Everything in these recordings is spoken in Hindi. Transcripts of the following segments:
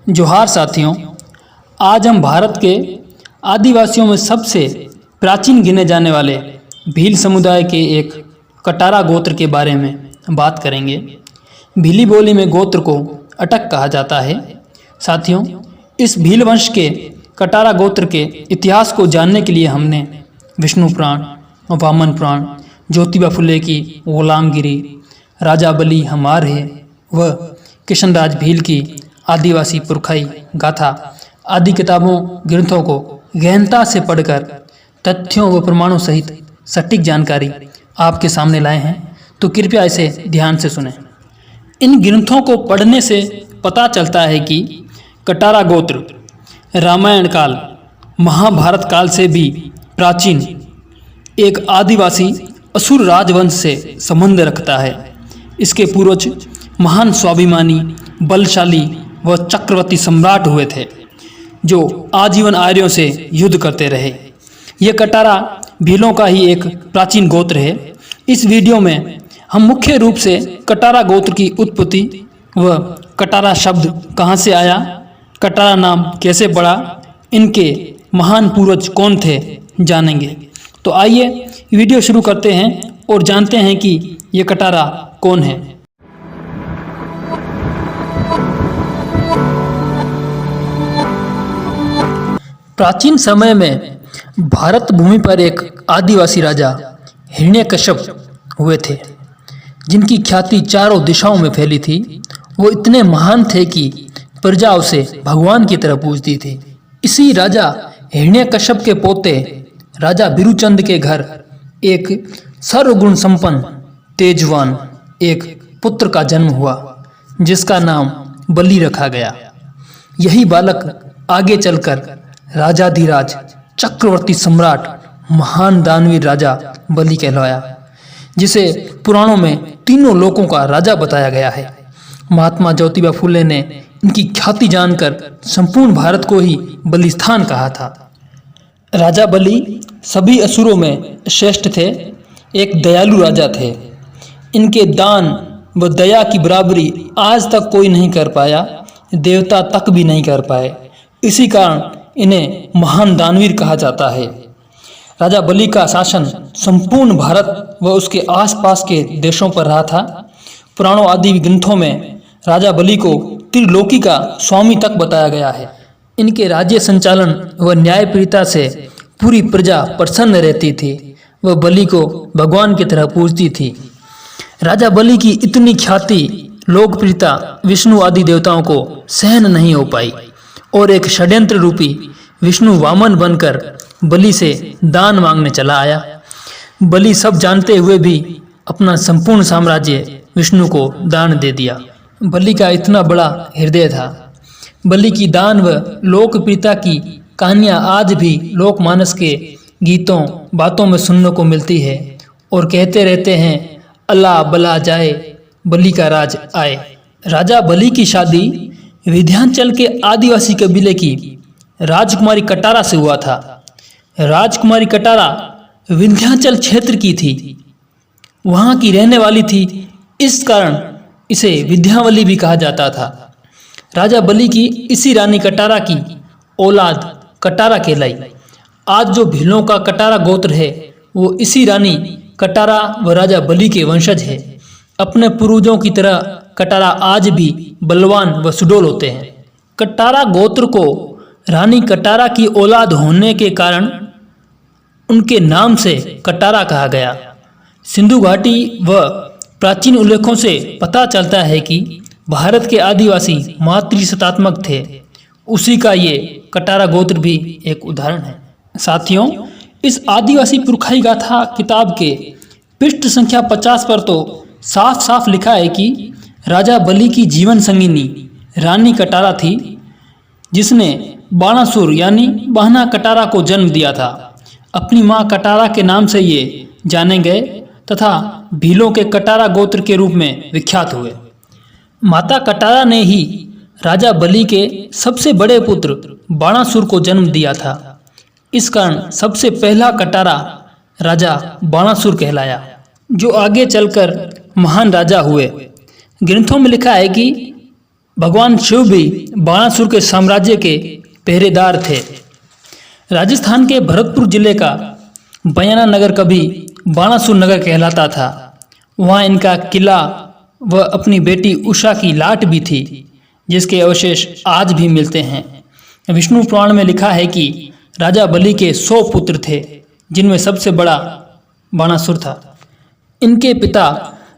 जोहार साथियों, आज हम भारत के आदिवासियों में सबसे प्राचीन गिने जाने वाले भील समुदाय के एक कटारा गोत्र के बारे में बात करेंगे। भीली बोली में गोत्र को अटक कहा जाता है। साथियों, इस भील वंश के कटारा गोत्र के इतिहास को जानने के लिए हमने विष्णु पुराण, वामन पुराण, ज्योतिबा फुले की गुलामगिरी, राजा बली हमार है व किशनराज भील की आदिवासी पुरखाई गाथा आदि किताबों ग्रंथों को गहनता से पढ़कर तथ्यों व प्रमाणों सहित सटीक जानकारी आपके सामने लाए हैं, तो कृपया इसे ध्यान से सुनें। इन ग्रंथों को पढ़ने से पता चलता है कि कटारा गोत्र रामायण काल, महाभारत काल से भी प्राचीन एक आदिवासी असुर राजवंश से संबंध रखता है। इसके पूर्वज महान स्वाभिमानी, बलशाली व चक्रवर्ती सम्राट हुए थे, जो आजीवन आर्यों से युद्ध करते रहे। यह कटारा भीलों का ही एक प्राचीन गोत्र है। इस वीडियो में हम मुख्य रूप से कटारा गोत्र की उत्पत्ति व कटारा शब्द कहाँ से आया, कटारा नाम कैसे पड़ा, इनके महान पूर्वज कौन थे जानेंगे। तो आइए वीडियो शुरू करते हैं और जानते हैं कि ये कटारा कौन है। प्राचीन समय में भारत भूमि पर एक आदिवासी राजा हिरण्यकश्यप हुए थे, जिनकी ख्याति चारों दिशाओं में फैली थी। वो इतने महान थे कि प्रजा उसे भगवान की तरह पूजती थी। इसी राजा हिरण्यकश्यप के पोते राजा बिरुचंद के घर एक सर्वगुण संपन्न, तेजवान एक पुत्र का जन्म हुआ, जिसका नाम बलि रखा गया। यही बालक आगे चलकर राजाधिराज, चक्रवर्ती सम्राट, महान दानवीर राजा बलि कहलाया, जिसे पुराणों में तीनों लोकों का राजा बताया गया है। महात्मा ज्योतिबा फुले ने इनकी ख्याति जानकर संपूर्ण भारत को ही बलिस्थान कहा था। राजा बलि सभी असुरों में श्रेष्ठ थे, एक दयालु राजा थे। इनके दान व दया की बराबरी आज तक कोई नहीं कर पाया, देवता तक भी नहीं कर पाए। इसी कारण इन्हें महान दानवीर कहा जाता है। राजा बलि का शासन संपूर्ण भारत व उसके आसपास के देशों पर रहा था। पुराणों आदि ग्रंथों में राजा बलि को त्रिलोकी का स्वामी तक बताया गया है। इनके राज्य संचालन व न्यायप्रियता से पूरी प्रजा प्रसन्न रहती थी। वह बलि को भगवान की तरह पूजती थी। राजा बलि की इतनी ख्याति, लोकप्रियता विष्णु आदि देवताओं को सहन नहीं हो पाई और एक षड्यंत्र रूपी विष्णु वामन बनकर बलि से दान मांगने चला आया। बलि सब जानते हुए भी अपना संपूर्ण साम्राज्य विष्णु को दान दे दिया। बलि का इतना बड़ा हृदय था। बलि की दान व लोकप्रियता की कहानियां आज भी लोकमानस के गीतों बातों में सुनने को मिलती है और कहते रहते हैं, अल्लाह बला जाए, बलि का राज आए। राजा बलि की शादी विंध्याचल के आदिवासी कबीले की राजकुमारी कटारा से हुआ था। राजकुमारी कटारा विंध्याचल क्षेत्र की थी, वहाँ की रहने वाली थी। इस कारण इसे विंध्यावली भी कहा जाता था। राजा बलि की इसी रानी कटारा की औलाद कटारा कहलाई। आज जो भीलों का कटारा गोत्र है, वो इसी रानी कटारा व राजा बलि के वंशज है। अपने पूर्वजों की तरह कटारा आज भी बलवान व सुडौल होते हैं। कटारा गोत्र को रानी कटारा की औलाद होने के कारण उनके नाम से कटारा कहा गया। सिंधु घाटी व प्राचीन उल्लेखों से पता चलता है कि भारत के आदिवासी मातृसत्तात्मक थे। उसी का ये कटारा गोत्र भी एक उदाहरण है। साथियों, इस आदिवासी पुरखाई गाथा किताब के पृष्ठ संख्या 50 पर तो साफ साफ लिखा है कि राजा बलि की जीवन संगिनी रानी कटारा थी, जिसने बाणासुर यानी बहना कटारा को जन्म दिया था। अपनी मां कटारा के नाम से ये जाने गए तथा भीलों के कटारा गोत्र के रूप में विख्यात हुए। माता कटारा ने ही राजा बलि के सबसे बड़े पुत्र बाणासुर को जन्म दिया था। इस कारण सबसे पहला कटारा राजा बाणासुर कहलाया, जो आगे चलकर महान राजा हुए। ग्रंथों में लिखा है कि भगवान शिव भी बाणासुर के साम्राज्य के पहरेदार थे। राजस्थान के भरतपुर जिले का बयाना नगर कभी बाणासुर नगर कहलाता था। वहाँ इनका किला व अपनी बेटी उषा की लाट भी थी, जिसके अवशेष आज भी मिलते हैं। विष्णु पुराण में लिखा है कि राजा बलि के 100 पुत्र थे, जिनमें सबसे बड़ा बाणासुर था। इनके पिता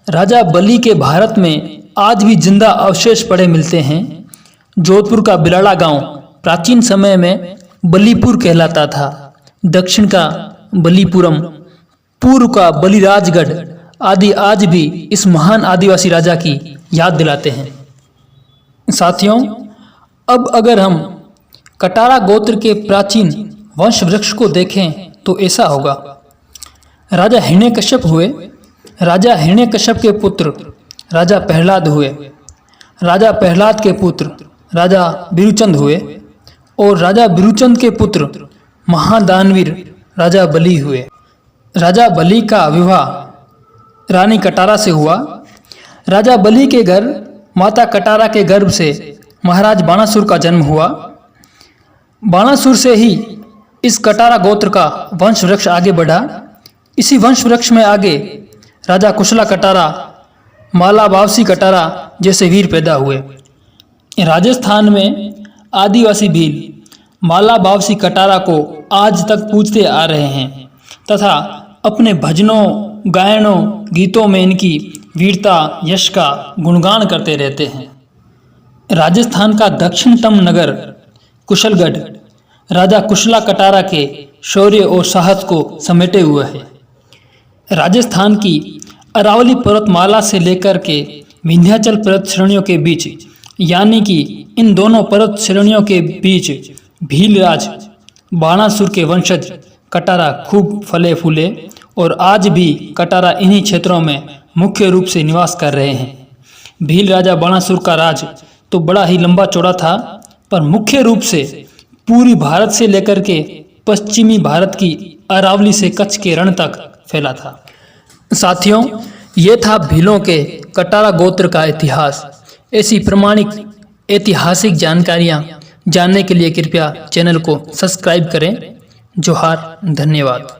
राजा बलि के भारत में आज भी जिंदा अवशेष पड़े मिलते हैं। जोधपुर का बिलाड़ा गांव प्राचीन समय में बलीपुर कहलाता था। दक्षिण का बलीपुरम, पूर्व का बलिराजगढ़ आदि आज भी इस महान आदिवासी राजा की याद दिलाते हैं। साथियों, अब अगर हम कटारा गोत्र के प्राचीन वंश वृक्ष को देखें तो ऐसा होगा। राजा हिरण्यकश्यप हुए। राजा हिरण्यकश्यप के पुत्र राजा प्रहलाद हुए। राजा प्रहलाद के पुत्र राजा बिरुचंद हुए और राजा बिरुचंद के पुत्र महादानवीर राजा बलि हुए। राजा बलि का विवाह रानी कटारा से हुआ। राजा बलि के घर माता कटारा के गर्भ से महाराज बाणासुर का जन्म हुआ। बाणासुर से ही इस कटारा गोत्र का वंश वृक्ष आगे बढ़ा। इसी वंश वृक्ष में आगे राजा कुशला कटारा, माला बावसी कटारा जैसे वीर पैदा हुए। राजस्थान में आदिवासी भील माला बावसी कटारा को आज तक पूजते आ रहे हैं तथा अपने भजनों, गायनों, गीतों में इनकी वीरता, यश का गुणगान करते रहते हैं। राजस्थान का दक्षिणतम नगर कुशलगढ़ राजा कुशला कटारा के शौर्य और साहस को समेटे हुए है। राजस्थान की अरावली पर्वतमाला से लेकर के विंध्याचल पर्वत श्रेणियों के बीच, यानी कि इन दोनों पर्वत श्रेणियों के बीच भीलराज बाणासुर के वंशज कटारा खूब फले फूले और आज भी कटारा इन्हीं क्षेत्रों में मुख्य रूप से निवास कर रहे हैं। भील राजा बाणासुर का राज तो बड़ा ही लंबा चौड़ा था, पर मुख्य रूप से पूरी भारत से लेकर के पश्चिमी भारत की अरावली से कच्छ के रण तक फैला था। साथियों, ये था भीलों के कटारा गोत्र का इतिहास। ऐसी प्रमाणिक ऐतिहासिक जानकारियाँ जानने के लिए कृपया चैनल को सब्सक्राइब करें। जोहार, धन्यवाद।